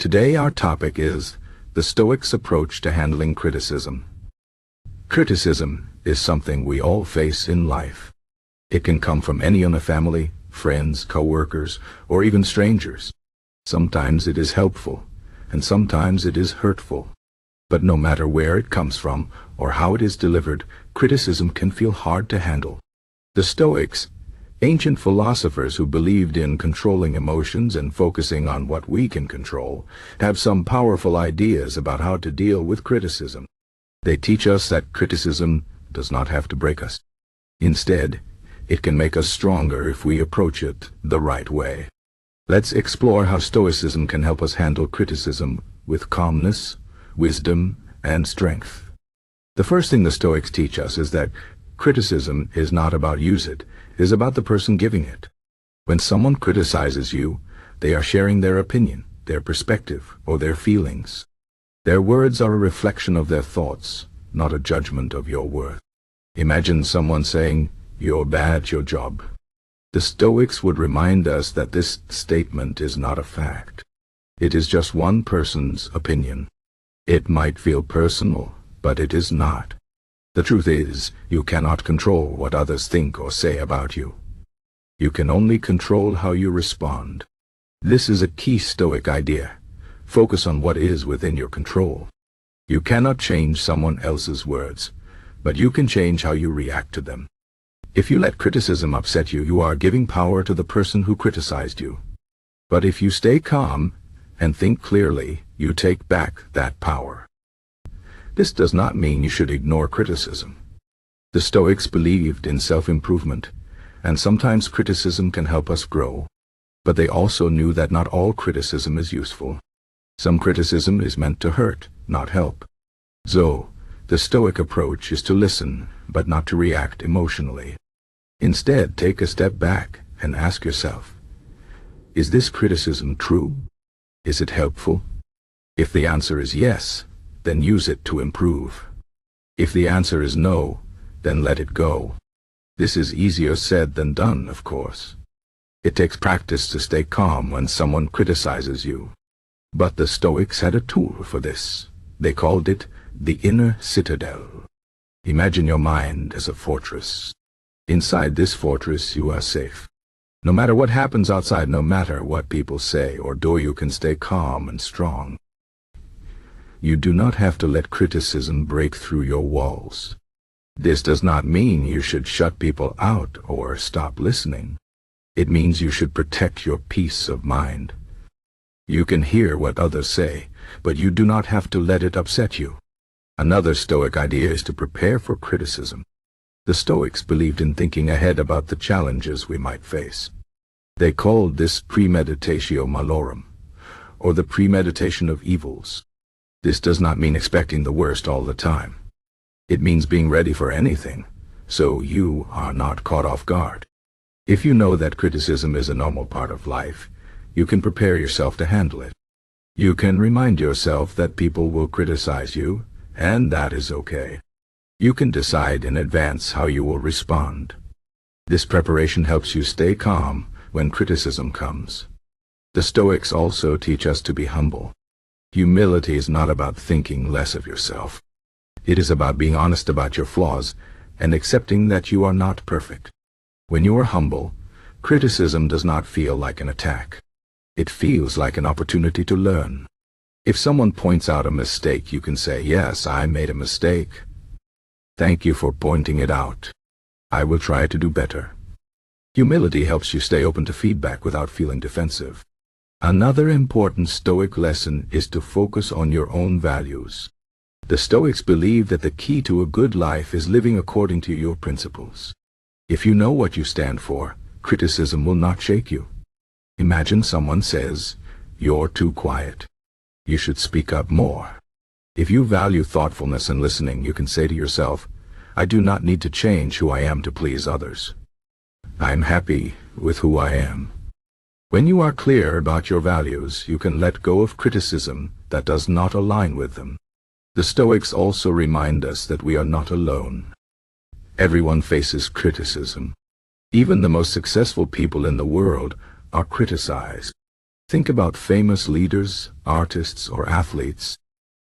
Today our topic is the Stoics' approach to handling criticism. Criticism is something we all face in life. It can come from anyone in a family, friends, co-workers, or even strangers. Sometimes it is helpful, and sometimes it is hurtful. But no matter where it comes from or how it is delivered, criticism can feel hard to handle. The Stoics, ancient philosophers who believed in controlling emotions and focusing on what we can control, have some powerful ideas about how to deal with criticism. They teach us that criticism does not have to break us. Instead, it can make us stronger if we approach it the right way. Let's explore how Stoicism can help us handle criticism with calmness, wisdom, and strength. The first thing the Stoics teach us is that criticism is not about it is about the person giving it. When someone criticizes you, they are sharing their opinion, their perspective, or their feelings. Their words are a reflection of their thoughts, not a judgment of your worth. Imagine someone saying, "You're bad at your job." The Stoics would remind us that this statement is not a fact. It is just one person's opinion. It might feel personal, but it is not. The truth is, you cannot control what others think or say about you. You can only control how you respond. This is a key Stoic idea. Focus on what is within your control. You cannot change someone else's words, but you can change how you react to them. If you let criticism upset you, you are giving power to the person who criticized you. But if you stay calm and think clearly, you take back that power. This does not mean you should ignore criticism. The Stoics believed in self-improvement, and sometimes criticism can help us grow. But they also knew that not all criticism is useful. Some criticism is meant to hurt, not help. So, the Stoic approach is to listen, but not to react emotionally. Instead, take a step back and ask yourself, is this criticism true? Is it helpful? If the answer is yes, then use it to improve. If the answer is no, then let it go. This is easier said than done, of course. It takes practice to stay calm when someone criticizes you. But the Stoics had a tool for this. They called it the inner citadel. Imagine your mind as a fortress. Inside this fortress, you are safe. No matter what happens outside, no matter what people say or do, you can stay calm and strong. You do not have to let criticism break through your walls. This does not mean you should shut people out or stop listening. It means you should protect your peace of mind. You can hear what others say, but you do not have to let it upset you. Another Stoic idea is to prepare for criticism. The Stoics believed in thinking ahead about the challenges we might face. They called this Premeditatio Malorum, or the premeditation of evils. This does not mean expecting the worst all the time. It means being ready for anything, so you are not caught off guard. If you know that criticism is a normal part of life, you can prepare yourself to handle it. You can remind yourself that people will criticize you, and that is okay. You can decide in advance how you will respond. This preparation helps you stay calm when criticism comes. The Stoics also teach us to be humble. Humility is not about thinking less of yourself. It is about being honest about your flaws and accepting that you are not perfect. When you are humble, criticism does not feel like an attack. It feels like an opportunity to learn. If someone points out a mistake, you can say, "Yes, I made a mistake. Thank you for pointing it out. I will try to do better." Humility helps you stay open to feedback without feeling defensive. Another important Stoic lesson is to focus on your own values. The Stoics believe that the key to a good life is living according to your principles. If you know what you stand for, criticism will not shake you. Imagine someone says, "You're too quiet. You should speak up more." If you value thoughtfulness and listening, you can say to yourself, "I do not need to change who I am to please others. I'm happy with who I am." When you are clear about your values, you can let go of criticism that does not align with them. The Stoics also remind us that we are not alone. Everyone faces criticism. Even the most successful people in the world are criticized. Think about famous leaders, artists, or athletes.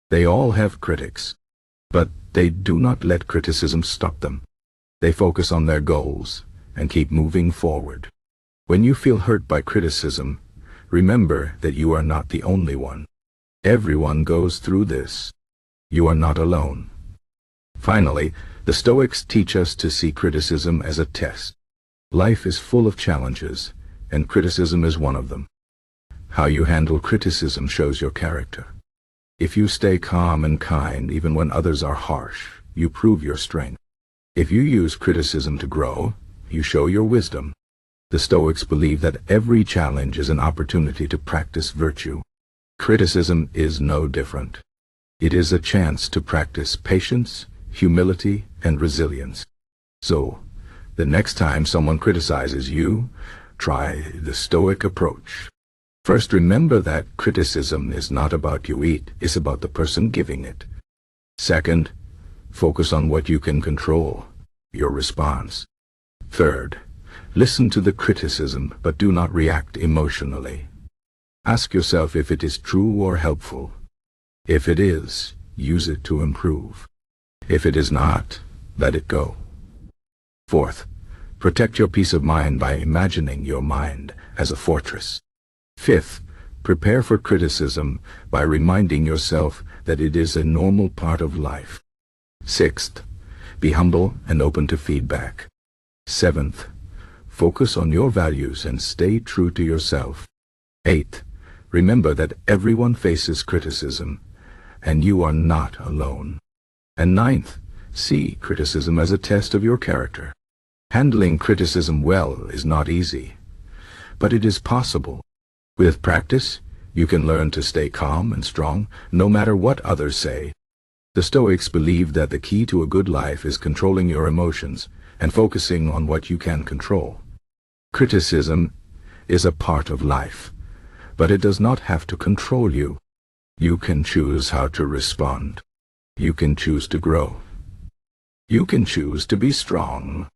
They all have critics, but they do not let criticism stop them. They focus on their goals and keep moving forward. When you feel hurt by criticism, remember that you are not the only one. Everyone goes through this. You are not alone. Finally, the Stoics teach us to see criticism as a test. Life is full of challenges, and criticism is one of them. How you handle criticism shows your character. If you stay calm and kind even when others are harsh, you prove your strength. If you use criticism to grow, you show your wisdom. The Stoics believe that every challenge is an opportunity to practice virtue. Criticism is no different. It is a chance to practice patience, humility, and resilience. So, the next time someone criticizes you, try the Stoic approach. First, remember that criticism is not about you, it's about the person giving it. Second, focus on what you can control, your response. Third, listen to the criticism but do not react emotionally. Ask yourself if it is true or helpful. If it is, use it to improve. If it is not, let it go. Fourth, protect your peace of mind by imagining your mind as a fortress. Fifth, prepare for criticism by reminding yourself that it is a normal part of life. Sixth, be humble and open to feedback. Seventh, focus on your values and stay true to yourself. Eighth, remember that everyone faces criticism, and you are not alone. And ninth, see criticism as a test of your character. Handling criticism well is not easy, but it is possible. With practice, you can learn to stay calm and strong, no matter what others say. The Stoics believe that the key to a good life is controlling your emotions and focusing on what you can control. Criticism is a part of life, but it does not have to control you. You can choose how to respond. You can choose to grow. You can choose to be strong.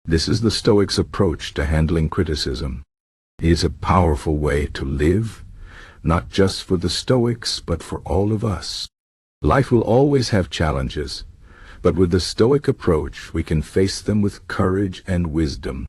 This is the Stoics' approach to handling criticism. It is a powerful way to live, not just for the Stoics, but for all of us. Life will always have challenges, but with the Stoic approach, we can face them with courage and wisdom.